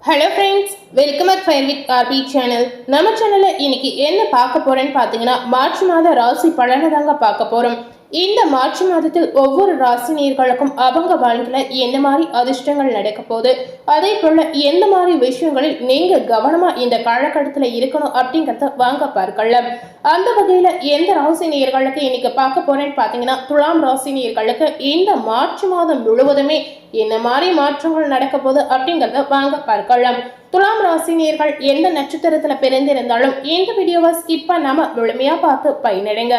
Hello friends, welcome back fire with RP channel. நம்ம சேனலில் இன்னைக்கு என்ன பார்க்க போறேன்னு பார்த்தீங்கன்னா, மார்ச் மாத ராசி பலனை தாங்க பார்க்க போகிறோம். இந்த மார்ச் மாதத்தில் ஒவ்வொரு ராசினியர்களுக்கும் அவங்க வாழ்க்கையில் என்ன மாதிரி அதிர்ஷ்டங்கள் நடக்க போகுது, அதே போல் எந்த மாதிரி விஷயங்களில் நீங்கள் கவனமாக இந்த காலகட்டத்தில் இருக்கணும் அப்படிங்கிறத வாங்க பார்க்கலாம். அந்த வகையில் எந்த ராசினியர்களுக்கு இன்னைக்கு பார்க்க போறேன்னு பார்த்தீங்கன்னா, துலாம் ராசினியர்களுக்கு இந்த மார்ச் மாதம் முழுவதுமே என்ன மாதிரி மாற்றங்கள் நடக்க போகுது அப்படிங்கிறத வாங்க பார்க்கலாம். துலாம் ராசினியர்கள் எந்த நட்சத்திரத்துல பிறந்திருந்தாலும் இந்த வீடியோவை ஸ்கிப் பண்ணாம முழுமையா பார்த்து பயனடைங்க.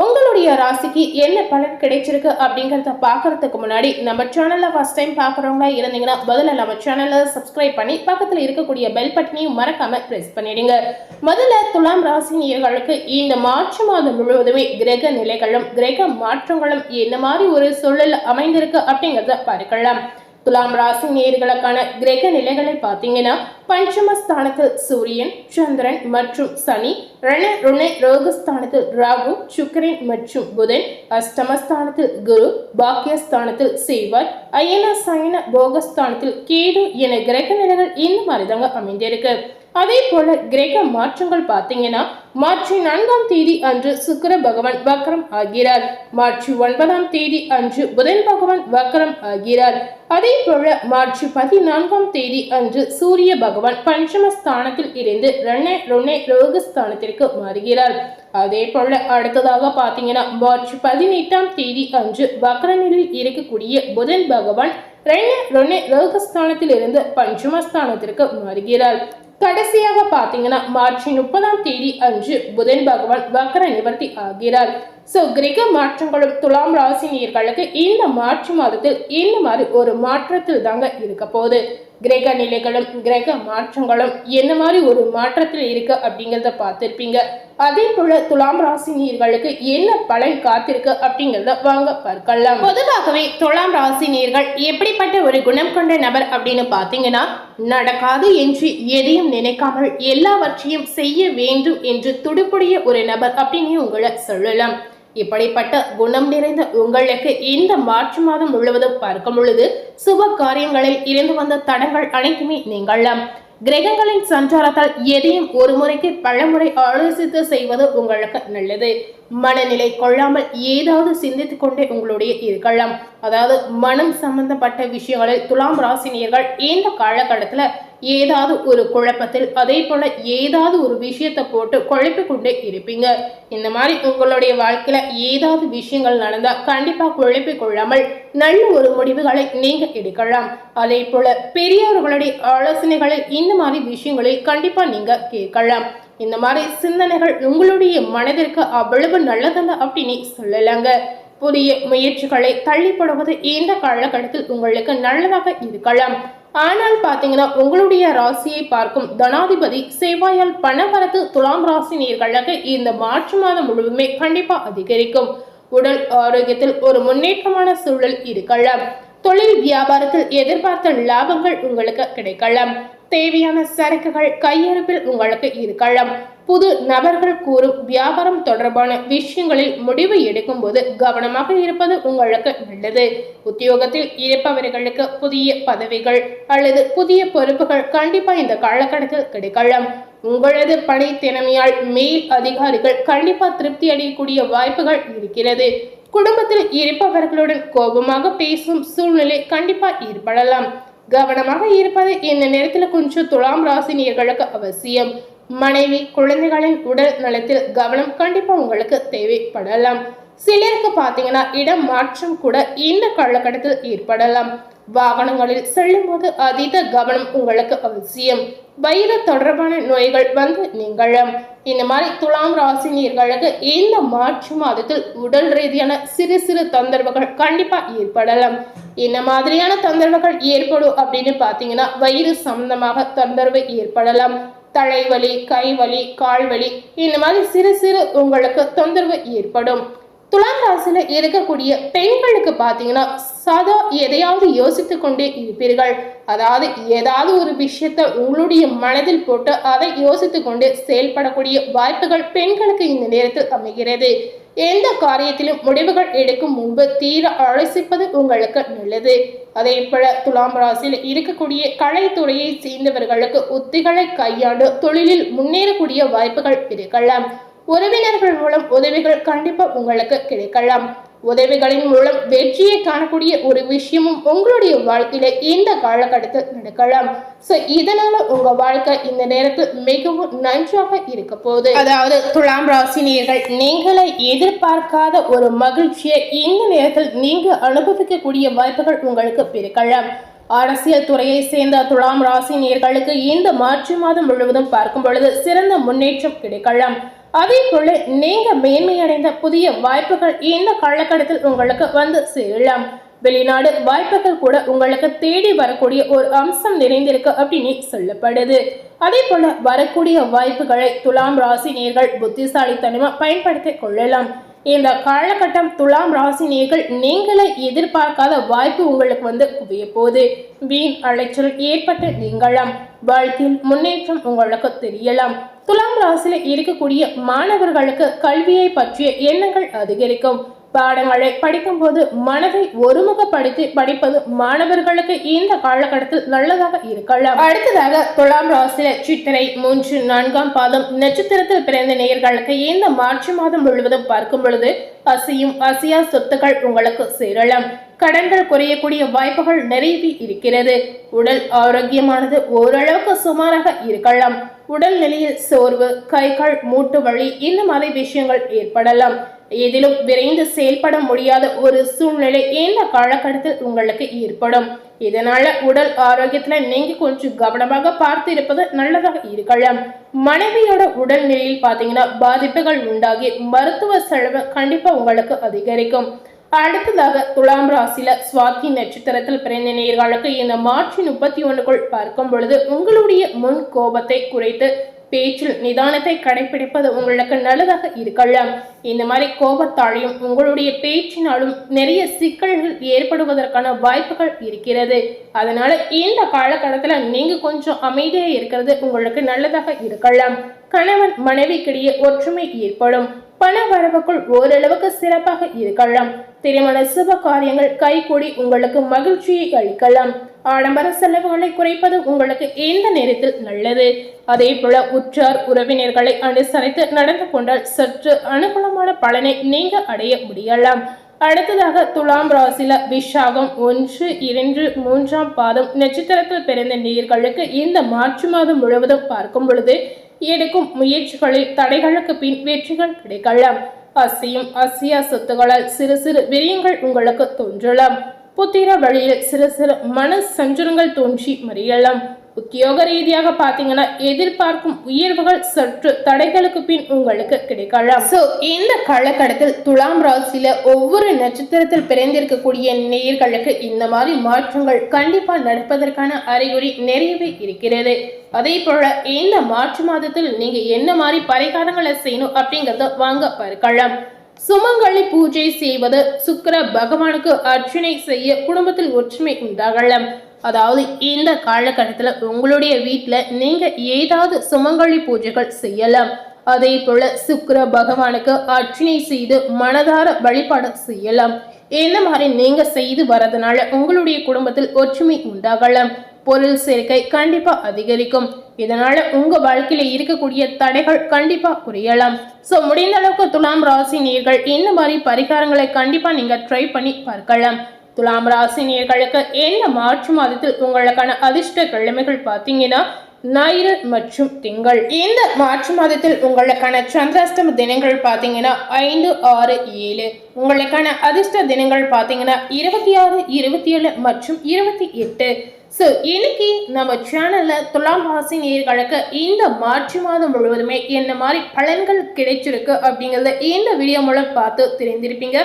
உங்களுடைய ராசிக்கு என்ன பலன் கிடைச்சிருக்கு அப்படிங்கிறத பார்க்கறதுக்கு முன்னாடி நம்ம சேனல்ல ஃபர்ஸ்ட் டைம் பார்க்குறவங்களா இருந்தீங்கன்னா முதல்ல நம்ம சேனலை சப்ஸ்கிரைப் பண்ணி பக்கத்தில் இருக்கக்கூடிய பெல் பட்டனையும் மறக்காம பிரஸ் பண்ணிடுங்க. முதல்ல துலாம் ராசினியர்களுக்கு இந்த மார்ச் மாதம் முழுவதுமே கிரக நிலைகளும் கிரக மாற்றங்களும் என்ன மாதிரி ஒரு சூழல் அமைந்திருக்கு அப்படிங்கிறத பார்க்கலாம். துலாம் ராசி நேயர்களுக்கான கிரக நிலைகளை பார்த்தீங்கன்னா, பஞ்சமஸ்தானத்தில் சூரியன், சந்திரன் மற்றும் சனி, ரோகஸ்தானத்தில் ராகு, சுக்கிரன் மற்றும் புதன், அஷ்டமஸ்தானத்தில் குரு, பாக்கியஸ்தானத்தில் செவ்வாய், அயன சயன போகஸ்தானத்தில் கேது என கிரக நிலைகள் இந்த மாதிரி தாங்க அமைந்திருக்கு. அதே போல கிரக மாற்றங்கள் பார்த்தீங்கன்னா, மார்ச் 4ஆம் தேதி அன்று சுக்கிர பகவான் வக்ரம் ஆகிறார். மார்ச் 9ஆம் தேதி அன்று புதன் பகவான் வக்ரம் ஆகிறார். அதே போல மார்ச் 14ஆம் தேதி அன்று சூரிய பகவான் பஞ்சமஸ்தானத்தில் இருந்து ரோகஸ்தானத்திற்கு மாறுகிறார். அதே போல அடுத்ததாக பார்த்தீங்கன்னா, மார்ச் 18ஆம் தேதி அன்று வக்ரநிலையில் இருக்கக்கூடிய புதன் பகவான் ரோகஸ்தானத்தில் இருந்து பஞ்சமஸ்தானத்திற்கு மாறுகிறார். கடைசியாக பார்த்தீங்கன்னா, மார்ச் 30ஆம் தேதி அன்று புதன் பகவான் வக்ர நிவர்த்தி ஆகிறார். கிரக மாற்றங்களும் துலாம் ராசினியர்களுக்கு இந்த மார்ச் மாதத்தில் இந்த மாதிரி ஒரு மாற்றத்தில் தாங்க இருக்க போகுது. கிரக நிலைகளும் கிரக மாற்றங்களும் என்ன மாதிரி ஒரு மாற்றத்தில் இருக்கு அப்படிங்கிறத பார்த்திருப்பீங்க. அதே போல துலாம் ராசினியர்களுக்கு என்ன பலன் காத்திருக்கு அப்படிங்கிறத வாங்க பார்க்கலாம். பொதுவாகவே துலாம் ராசினியர்கள் எப்படிப்பட்ட ஒரு குணம் கொண்ட நபர் அப்படின்னு பார்த்தீங்கன்னா, நடக்காது என்று எதையும் நினைக்காமல் எல்லாவற்றையும் செய்ய வேண்டும் என்று துடுப்புடைய ஒரு நபர் அப்படின்னு உங்களை சொல்லலாம். இப்படிப்பட்ட குணம் நிறைந்த உங்களுக்கு இந்த மார்ச் மாதம் முழுவதும் பார்க்கும் பொழுது சுப காரியங்களில் இருந்து வந்த தடங்கள் அனைத்துமே நீங்களாம். கிரகங்களின் சஞ்சாரத்தால் எதையும் ஒரு முறைக்கு பலமுறை ஆலோசித்து செய்வது உங்களுக்கு நல்லது. மனநிலை கொள்ளாமல் ஏதாவது சிந்தித்துக் கொண்டே உங்களுடைய இருக்கலாம். அதாவது மனம் சம்பந்தப்பட்ட விஷயங்களில் துலாம் ராசினியர்கள் இந்த காலகட்டத்துல ஏதாவது ஒரு குழப்பத்தில் அதே போல ஏதாவது ஒரு விஷயத்தை போட்டு குழப்பிக் கொண்டே இருப்பீங்க. இந்த மாதிரி உங்களுடைய வாழ்க்கையில ஏதாவது விஷயங்கள் நடந்தா கண்டிப்பா குழப்பிக் கொள்ளாமல் நல்ல ஒரு முடிவுகளை நீங்க எடுக்கலாம். அதே போல பெரியவர்களுடைய ஆலோசனைகளை இந்த மாதிரி விஷயங்களில் கண்டிப்பா நீங்க கேட்கலாம். இந்த மாதிரி சிந்தனைகள் உங்களுடைய மனதிற்கு அவ்வளவு நல்லதல்ல அப்படின்னு சொல்லலாங்க. புதிய முயற்சிகளை தள்ளிப்படுவது இந்த காலகட்டத்தில் உங்களுக்கு நல்லதாக இருக்கலாம். ஆனால் பாத்தீங்கன்னா, உங்களுடைய ராசியை பார்க்கும் தனாதிபதி செவ்வாயால் பணவரத்து துலாம் ராசி நேயர்களுக்கு இந்த மார்ச் மாதம் முழுவதுமே கண்டிப்பா அதிகரிக்கும். உடல் ஆரோக்கியத்தில் ஒரு முன்னேற்றமான சூழல் இருக்கலாம். தொழில் வியாபாரத்தில் எதிர்பார்த்த லாபங்கள் உங்களுக்கு கிடைக்கலாம். தேவையான சரக்குகள் கையிருப்பில் உங்களுக்கு இருக்கலாம். புது நபர்கள் கூறும் வியாபாரம் தொடர்பான விஷயங்களில் முடிவு எடுக்கும் போது கவனமாக இருப்பது உங்களுக்கு நல்லது. உத்தியோகத்தில் இருப்பவர்களுக்கு புதிய பதவிகள் அல்லது புதிய பொறுப்புகள் கண்டிப்பா இந்த காலகட்டத்தில் கிடைக்கலாம். உங்களது பணி திறமையால் மேல் அதிகாரிகள் கண்டிப்பா திருப்தி அடையக்கூடிய வாய்ப்புகள் இருக்கிறது. குடும்பத்தில் இருப்பவர்களுடன் கோபமாக பேசும் சூழ்நிலை கண்டிப்பா ஏற்படலாம். கவனமாக இருப்பது இந்த நேரத்தில் கொஞ்சம் துலாம் ராசினியர்களுக்கு அவசியம். மனைவி குழந்தைகளின் உடல் நலத்தில் கவனம் கண்டிப்பா உங்களுக்கு தேவைப்படலாம். சிலருக்கு பார்த்தீங்கன்னா, இடம் மாற்றம் கூட இந்த காலகட்டத்தில் ஏற்படலாம். வாகனங்களில் செல்லும் போது அதீத கவனம் உங்களுக்கு அவசியம். வயிறு தொடர்பான நோய்கள் வந்து நீங்களும். இந்த மாதிரி துலாம் ராசினியர்களுக்கு இந்த மார்ச் மாதத்தில் உடல் ரீதியான சிறு சிறு தொந்தரவுகள் கண்டிப்பா ஏற்படலாம். இந்த மாதிரியான தொந்தரவுகள் ஏற்படும் அப்படின்னு பார்த்தீங்கன்னா, வயிறு சம்பந்தமாக தொந்தரவு ஏற்படலாம். தலைவலி, கைவலி, கால்வலி இந்த மாதிரி சிறு சிறு உங்களுக்கு தொந்தரவு ஏற்படும். துலாம் ராசியில இருக்கக்கூடிய பெண்களுக்கு பார்த்தீங்கன்னா, சதா எதையாவது யோசித்து கொண்டே இருப்பீர்கள். அதாவது ஏதாவது ஒரு விஷயத்தை உங்களுடைய மனதில் போட்டு அதை யோசித்து கொண்டு செயல்படக்கூடிய வாய்ப்புகள் பெண்களுக்கு இந்த நேரத்தில் அமைகிறது. எந்த காரியத்திலும் முடிவுகள் எடுக்கும் முன்பு தீர ஆலோசிப்பது உங்களுக்கு நல்லது. அதே போல துலாம் ராசியில் இருக்கக்கூடிய கலைத்துறையை சேர்ந்தவர்களுக்கு உத்திகளை கையாண்டு தொழிலில் முன்னேறக்கூடிய வாய்ப்புகள் இருக்கலாம். உறவினர்கள் மூலம் உதவிகள் கண்டிப்பா உங்களுக்கு கிடைக்கலாம். உதவிகளின் மூலம் வெற்றியை காணக்கூடிய ஒரு விஷயமும் உங்களுடைய வாழ்க்கையில இந்த காலகட்டத்தில் நடக்கலாம். இதனால உங்க வாழ்க்கை இந்த நேரத்தில் மிகவும் நன்றாக இருக்க போகுது. அதாவது துலாம் ராசினியர்கள் நீங்களே எதிர்பார்க்காத ஒரு மகிழ்ச்சியை இந்த நேரத்தில் நீங்க அனுபவிக்கக்கூடிய வாய்ப்புகள் உங்களுக்கு பிறக்கலாம். அரசியல் துறையை சேர்ந்த துலாம் ராசினியர்களுக்கு இந்த மார்ச் மாதம் முழுவதும் பார்க்கும் பொழுது சிறந்த முன்னேற்றம் கிடைக்கலாம். அதே போல நீங்க மேன்மையடைந்த புதிய வாய்ப்புகள் இந்த காலகட்டத்தில் உங்களுக்கு வந்து சேரலாம். வெளிநாடு வாய்ப்புகள் கூட உங்களுக்கு தேடி வரக்கூடிய ஒரு அம்சம் நிறைந்திருக்கு அப்படின்னு சொல்லப்படுது. அதே போல வரக்கூடிய வாய்ப்புகளை துலாம் ராசி நேர்கள் புத்திசாலித்தனமா பயன்படுத்திக் கொள்ளலாம். இந்த காலகட்டம் துலாம் ராசி நேர்கள் நீங்களே எதிர்பார்க்காத வாய்ப்பு உங்களுக்கு வந்து குவிய போது வீண் அலைச்சல் ஏற்பட்டு நீங்களாம். வாழ்க்கையில் முன்னேற்றம் உங்களுக்கு தெரியலாம். துலாம் ராசியில இருக்கக்கூடிய மாணவர்களுக்கு கல்வியை பற்றிய எண்ணங்கள் அதிகரிக்கும். பாடங்களை படிக்கும் போது மனதை ஒருமுகப்படுத்தி படிப்பது மாணவர்களுக்கு இந்த காலகட்டத்தில் நல்லதாக இருக்கலாம். அடுத்ததாக துலாம் ராசியில சித்திரை 3, 4ஆம் பாதம் நட்சத்திரத்தில் பிறந்த நேயர்களுக்கு இந்த மார்ச் மாதம் முழுவதும் பார்க்கும் பொழுது அசையும் அசையா சொத்துக்கள் உங்களுக்கு சேரலாம். கடன்கள் குறையக்கூடிய வாய்ப்புகள் நிறைவே இருக்கிறது. உடல் ஆரோக்கியமானது ஓரளவுக்கு சுமாராக இருக்கலாம். உடல் நிலையில் சோர்வு, கைகள் மூட்டு வலி இந்த மாதிரி விஷயங்கள் ஏற்படலாம். எதிலும் விரைந்து செயல்பட முடியாத ஒரு சூழ்நிலை இந்த காலகட்டத்தில் உங்களுக்கு ஏற்படும். இதனால உடல் ஆரோக்கியத்துல நீங்க கொஞ்சம் கவனமாக பார்த்து இருப்பது நல்லதாக இருக்கலாம். மனைவியோட உடல் நிலையில் பாத்தீங்கன்னா பாதிப்புகள் உண்டாகி மருத்துவ செலவு கண்டிப்பா உங்களுக்கு அதிகரிக்கும். அடுத்ததாக துலாம் ராசியில சுவாதி நட்சத்திரத்தில் பிறந்த நேயர்களுக்கு இந்த மார்ச் 31க்குள் பார்க்கும் பொழுது உங்களுடைய முன் கோபத்தை குறைத்து பேச்சில் நிதானத்தை கடைபிடிப்பது உங்களுக்கு நல்லதாக இருக்கலாம். இந்த மாதிரி கோபத்தாலையும் உங்களுடைய பேச்சினாலும் நிறைய சிக்கல்கள் ஏற்படுவதற்கான வாய்ப்புகள் இருக்கிறது. அதனால இந்த காலகட்டத்துல நீங்க கொஞ்சம் அமைதியாக இருக்கிறது உங்களுக்கு நல்லதாக இருக்கலாம். கணவன் மனைவிக்கிடையே ஒற்றுமை ஏற்படும். பண வரவுக்குள் ஓரளவுக்கு சிறப்பாக இருக்கலாம். திருமண சுப காரியங்கள் கைகூடி உங்களுக்கு மகிழ்ச்சியை அளிக்கலாம். ஆடம்பர செலவுகளை குறைப்பது உங்களுக்கு இந்த நேரத்தில் நல்லது. அதே போல உற்றார் உறவினர்களை அனுசரித்து நடந்து கொண்டால் சற்று அனுகூலமான பலனை நீங்க அடைய முடியலாம். அடுத்ததாக துலாம் ராசியில விஷாகம் 1, 2, 3ஆம் பாதம் நட்சத்திரத்தில் பிறந்த நேயர்களுக்கு இந்த மார்ச் மாதம் முழுவதும் பார்க்கும் பொழுது எடுக்கும் முயற்சிகளில் தடைகளுக்கு பின் வெற்றிகள் கிடைக்கலாம். அசையும் அசையா சொத்துகளால் சிறு சிறு விரியங்கள் உங்களுக்கு தோன்றலாம். புத்திர வழியில் சிறு சிறு மன சஞ்சலங்கள் தோன்றி மறியலாம். உத்தியோக ரீதியாக பாத்தீங்கன்னா எதிர்பார்க்கும் உயர்வுகள் சற்று தடைகளுக்கு பின் உங்களுக்கு கிடைக்கலாம். இந்த காலகட்டத்தில் துலாம் ராசியில ஒவ்வொரு நட்சத்திரத்தில் பிறந்திருக்கக்கூடிய நேயர்களுக்கு இந்த மாதிரி மாற்றங்கள் கண்டிப்பா நடப்பதற்கான அறிகுறி நிறையவே இருக்கிறது. அதே போல இந்த மார்ச் மாதத்தில் நீங்க என்ன மாதிரி பரிகாரங்களை செய்யணும் அப்படிங்கறத வாங்க பார்க்கலாம். சுமங்கலி பூஜை செய்வது, சுக்கிர பகவானுக்கு அர்ச்சனை செய்ய குடும்பத்தில் ஒற்றுமை உண்டாகலாம். அதாவது இந்த காலகட்டத்துல உங்களுடைய வீட்டுல நீங்க ஏதாவது சுமங்கலி பூஜைகள் செய்யலாம். அதே போல சுக்கிர பகவானுக்கு அர்ச்சனை செய்து மனதார வழிபாடு செய்யலாம். இந்த மாதிரி நீங்க செய்து வரதுனால உங்களுடைய குடும்பத்தில் ஒற்றுமை உண்டாகலாம். பொருள் சேர்க்கை கண்டிப்பா அதிகரிக்கும். இதனால உங்க வாழ்க்கையில இருக்கக்கூடிய தடைகள் கண்டிப்பா குறையலாம். முடிந்த அளவுக்கு துலாம் ராசி நேயர்கள் இந்த மாதிரி பரிகாரங்களை கண்டிப்பா நீங்க ட்ரை பண்ணி பார்க்கலாம். துலாம் ராசி நேயர்களுக்கு இந்த மார்ச் மாதத்தில் உங்களுக்கான அதிர்ஷ்ட கிழமைகள் பார்த்தீங்கன்னா ஞாயிறு மற்றும் திங்கள். இந்த மார்ச் மாதத்தில் உங்களுக்கான சந்திராஷ்டம தினங்கள் பார்த்தீங்கன்னா 5, 6, 7. உங்களுக்கான அதிர்ஷ்ட தினங்கள் பார்த்தீங்கன்னா 26, 27 மற்றும் 28. இன்னைக்கு நம்ம சேனல்ல துலாம் ராசி நேயர்களுக்கு இந்த மார்ச் மாதம் முழுவதுமே என்ன மாதிரி பலன்கள் கிடைச்சிருக்கு அப்படிங்கறத இந்த வீடியோ மூலம் பார்த்து தெரிந்திருப்பீங்க.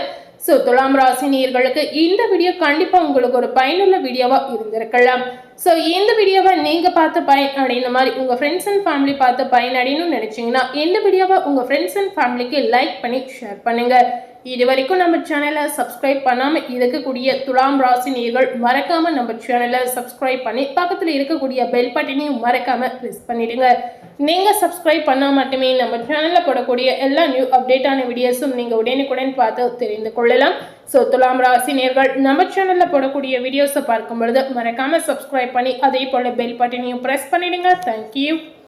துலாம் ராசி நேயர்களுக்கு இந்த வீடியோ கண்டிப்பா உங்களுக்கு ஒரு பயனுள்ள வீடியோவா இருந்திருக்கலாம். இந்த வீடியோவை நீங்க பார்த்து பயன் அடைந்த மாதிரி உங்க ஃப்ரெண்ட்ஸ் அண்ட் ஃபேமிலி பார்த்து பயன் அடையணும்னு நினைச்சீங்கன்னா இந்த வீடியோவை உங்க ஃப்ரெண்ட்ஸ் அண்ட் ஃபேமிலிக்கு லைக் பண்ணி ஷேர் பண்ணுங்க. இது வரைக்கும் நம்ம சேனலை சப்ஸ்கிரைப் பண்ணாமல் இருக்கக்கூடிய துலாம் ராசி நேயர்கள் மறக்காமல் நம்ம சேனலை சப்ஸ்கிரைப் பண்ணி பக்கத்தில் இருக்கக்கூடிய பெல் பட்டனையும் மறக்காமல் ப்ரெஸ் பண்ணிடுங்க. நீங்கள் சப்ஸ்கிரைப் பண்ணால் மட்டுமே நம்ம சேனலில் போடக்கூடிய எல்லா நியூ அப்டேட்டான வீடியோஸும் நீங்கள் உடனுக்குடன் பார்த்து தெரிந்து கொள்ளலாம். ஸோ துலாம் ராசி நேயர்கள் நம்ம சேனலில் போடக்கூடிய வீடியோஸை பார்க்கும் பொழுது மறக்காமல் சப்ஸ்கிரைப் பண்ணி அதே போல் பெல் பட்டனையும் ப்ரெஸ் பண்ணிடுங்க. தேங்க்யூ.